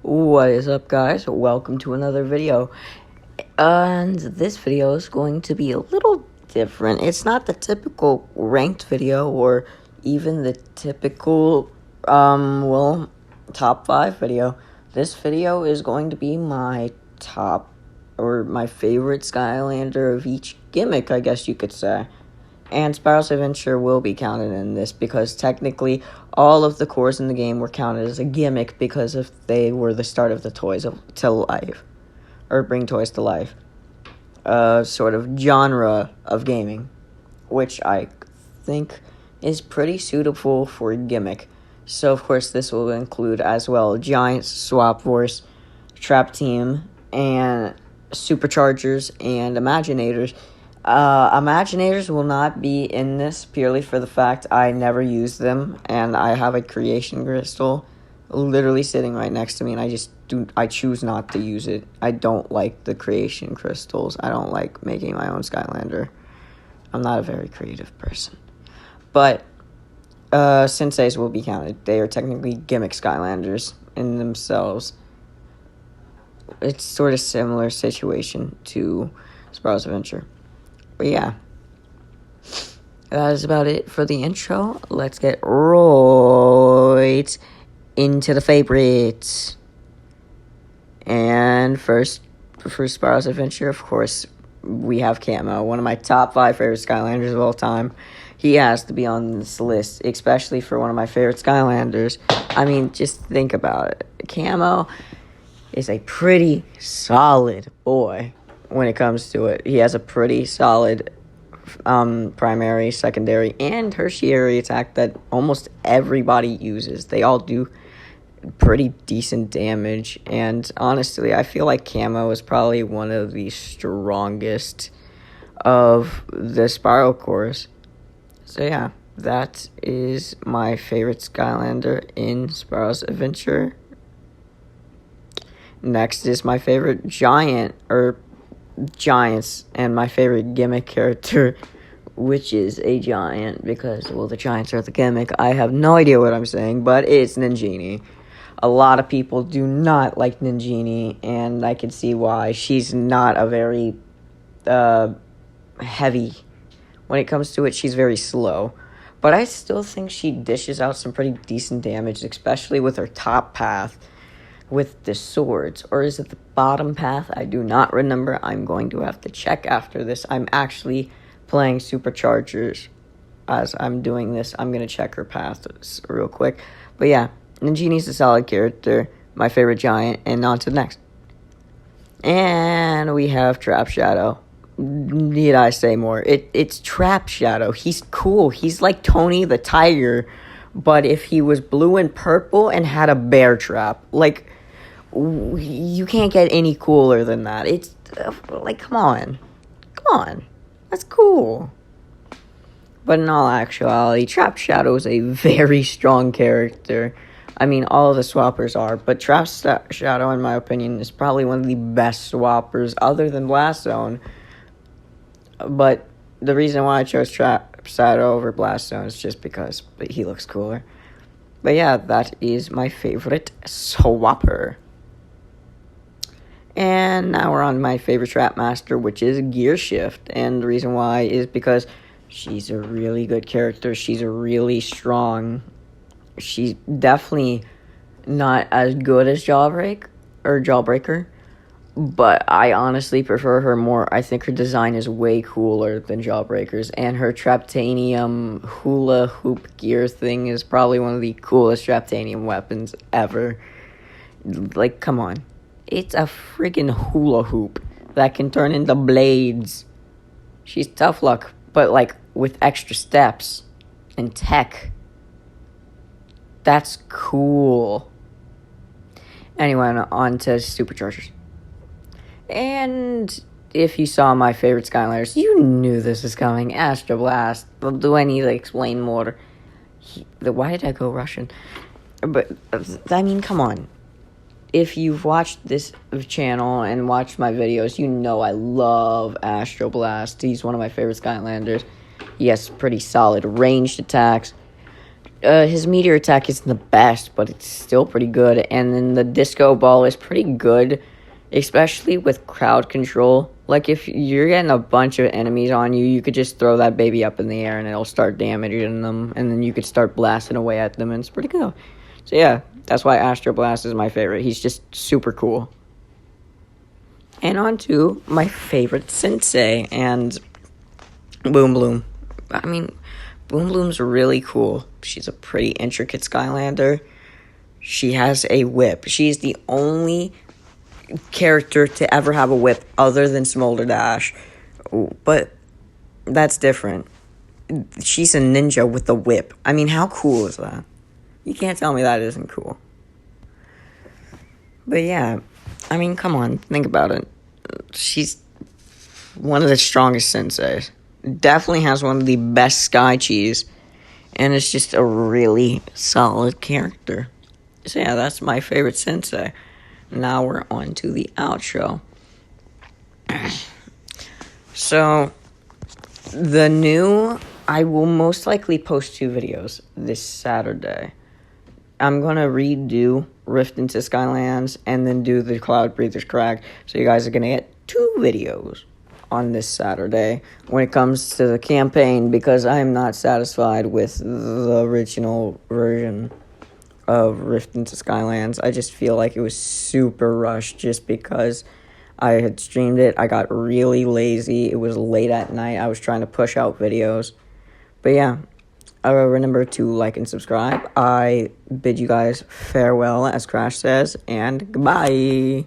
What is up, guys? Welcome to another video. And this video is going to be a little different. It's not the typical ranked video or even the typical, top 5 video. This video is going to be my my favorite Skylander of each gimmick, I guess you could say. And Sparrows Adventure will be counted in this because technically all of the cores in the game were counted as a gimmick because if they were the start of the toys to life, or bring toys to life. Sort of genre of gaming, which I think is pretty suitable for a gimmick. So of course this will include as well Giants, Swap Force, Trap Team, and Superchargers and Imaginators. Imaginators will not be in this purely for the fact I never use them, and I have a creation crystal literally sitting right next to me, and I choose not to use it. I don't like the creation crystals. I don't like making my own Skylander. I'm not a very creative person. But, Senseis will be counted. They are technically gimmick Skylanders in themselves. It's sort of similar situation to Sparrows Adventure. But yeah, that is about it for the intro. Let's get right into the favorites. And first, for Sparrows Adventure, of course, we have Camo, one of my top 5 favorite Skylanders of all time. He has to be on this list, especially for one of my favorite Skylanders. I mean, just think about it. Camo is a pretty solid boy. When it comes to it, he has a pretty solid primary, secondary, and tertiary attack that almost everybody uses. They all do pretty decent damage, and honestly, I feel like Camo is probably one of the strongest of the Spiral cores. So yeah, that is my favorite Skylander in Sparrows Adventure. Next is my favorite Giants, and my favorite gimmick character, which is a giant, because, well, the Giants are the gimmick. I have no idea what I'm saying, but it's Ninjini. A lot of people do not like Ninjini, and I can see why. She's not a very heavy. When it comes to it, she's very slow. But I still think she dishes out some pretty decent damage, especially with her top path with the swords. Or is it the bottom path? I do not remember. I'm going to have to check after this. I'm actually playing Superchargers as I'm doing this. I'm going to check her path real quick. But yeah, Ninjini's a solid character. My favorite giant. And on to the next. And we have Trap Shadow. Need I say more? It's Trap Shadow. He's cool. He's like Tony the Tiger, but if he was blue and purple and had a bear trap. Like, you can't get any cooler than that. It's like, come on, that's cool. But in all actuality, Trap Shadow is a very strong character. I mean, all of the swappers are, but Trap Shadow, in my opinion, is probably one of the best swappers other than Blast Zone. But the reason why I chose Trap Shadow over Blast Zone is just because he looks cooler. But yeah, that is my favorite swapper. And now we're on my favorite Trap Master, which is Gearshift. And the reason why is because she's a really good character. She's really strong. She's definitely not as good as Jawbreaker. But I honestly prefer her more. I think her design is way cooler than Jawbreaker's. And her Traptanium hula hoop gear thing is probably one of the coolest Traptanium weapons ever. Like, come on. It's a friggin' hula hoop that can turn into blades. She's tough luck, but like with extra steps and tech. That's cool. Anyway, on to Superchargers. And if you saw my favorite Skylanders, you knew this was coming. Astro Blast. Do I need to explain more? Why did I go Russian? But, I mean, come on. If you've watched this channel and watched my videos, you know I love Astro Blast. He's one of my favorite Skylanders. He has pretty solid ranged attacks. His meteor attack isn't the best, but it's still pretty good. And then the disco ball is pretty good, especially with crowd control. Like, if you're getting a bunch of enemies on you, you could just throw that baby up in the air and it'll start damaging them. And then you could start blasting away at them, and it's pretty cool. So, yeah, that's why Astro Blast is my favorite. He's just super cool. And on to my favorite sensei, and Boom Bloom. I mean, Boom Bloom's really cool. She's a pretty intricate Skylander. She has a whip. She's the only character to ever have a whip other than Smolder Dash. But that's different. She's a ninja with a whip. I mean, how cool is that? You can't tell me that isn't cool. But yeah, I mean, come on, think about it. She's one of the strongest senseis. Definitely has one of the best Sky Cheese. And it's just a really solid character. So yeah, that's my favorite sensei. Now we're on to the outro. So, I will most likely post 2 videos this Saturday. I'm going to redo Rift into Skylands and then do the Cloud Breather's Crag. So you guys are going to get 2 videos on this Saturday when it comes to the campaign, because I am not satisfied with the original version of Rift into Skylands. I just feel like it was super rushed just because I had streamed it. I got really lazy. It was late at night. I was trying to push out videos. But yeah, remember to like and subscribe. I bid you guys farewell, as Crash says, and goodbye.